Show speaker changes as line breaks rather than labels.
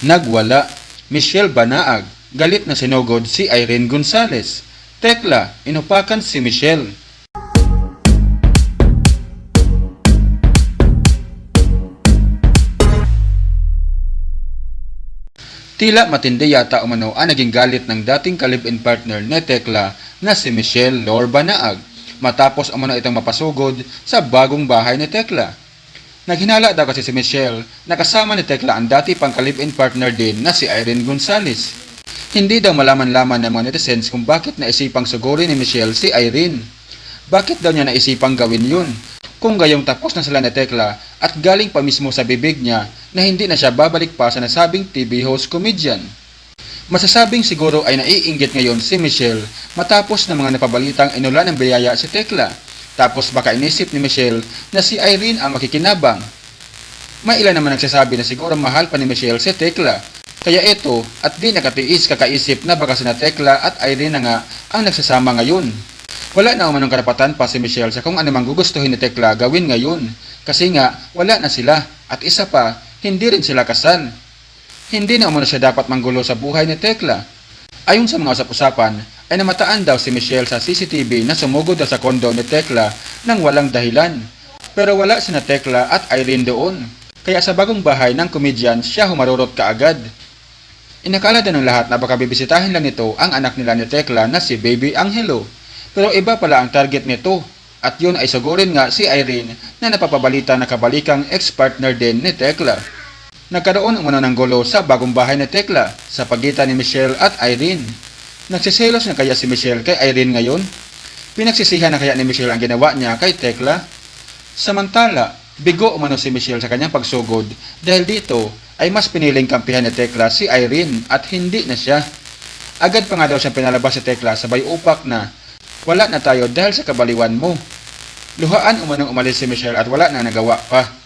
Nagwala. Michelle Banaag. Galit na sinugod si Irene Gonzalez. Tekla, inupakan si Michelle. Tila matindi yata umano ang naging galit ng dating ka-live-in partner ni Tekla na si Michelle Lor Banaag matapos umano itong mapasugod sa bagong bahay ni Tekla. Naghinala daw kasi si Michelle na kasama ni Tekla ang dati pang ka-live-in partner din na si Irene Gonzalez. Hindi daw malaman-laman ng mga netizens kung bakit naisipang sugurin ni Michelle si Irene. Bakit daw niya naisipang gawin yun? Kung gayong tapos na sila ni Tekla at galing pa mismo sa bibig niya na hindi na siya babalik pa sa nasabing TV host comedian. Masasabing siguro ay naiinggit ngayon si Michelle matapos ng mga napabalitang inulan ng biyaya si Tekla. Tapos baka inisip ni Michelle na si Irene ang makikinabang. May ilan naman nagsasabi na siguro mahal pa ni Michelle si Tekla. Kaya ito at di nakatiis kakaisip na baka sina Tekla at Irene na nga ang nagsasama ngayon. Wala na umanong karapatan pa si Michelle sa kung anumang gugustuhin ni Tekla gawin ngayon. Kasi nga, wala na sila. At isa pa, hindi rin sila kasal. Hindi na umano siya dapat manggulo sa buhay ni Tekla. Ayon sa mga usap-usapan, ay namataan daw si Michelle sa CCTV na sumugod daw sa kondo ni Tekla nang walang dahilan. Pero wala sina Tekla at Irene doon. Kaya sa bagong bahay ng komedyan, siya humarurot kaagad. Inakala din ng lahat na baka bibisitahin lang nito ang anak nila ni Tekla na si Baby Angelo. Pero iba pala ang target nito at yun ay sugurin nga si Irene na napapabalita na kabalikang ex-partner din ni Tekla. Nagkaroon umano ng gulo sa bagong bahay ni Tekla sa pagitan ni Michelle at Irene. Nagsiselos na kaya si Michelle kay Irene ngayon? Pinagsisihan na kaya ni Michelle ang ginawa niya kay Tekla? Samantala, bigo umano si Michelle sa kanyang pagsugod dahil dito ay mas piniling kampihan ni Tekla si Irene at hindi na siya. Agad pa nga daw siyang pinalabas si Tekla sabay upak na wala na tayo dahil sa kabaliwan mo. Luhaan umanong umalis si Michelle at wala na nagawa pa.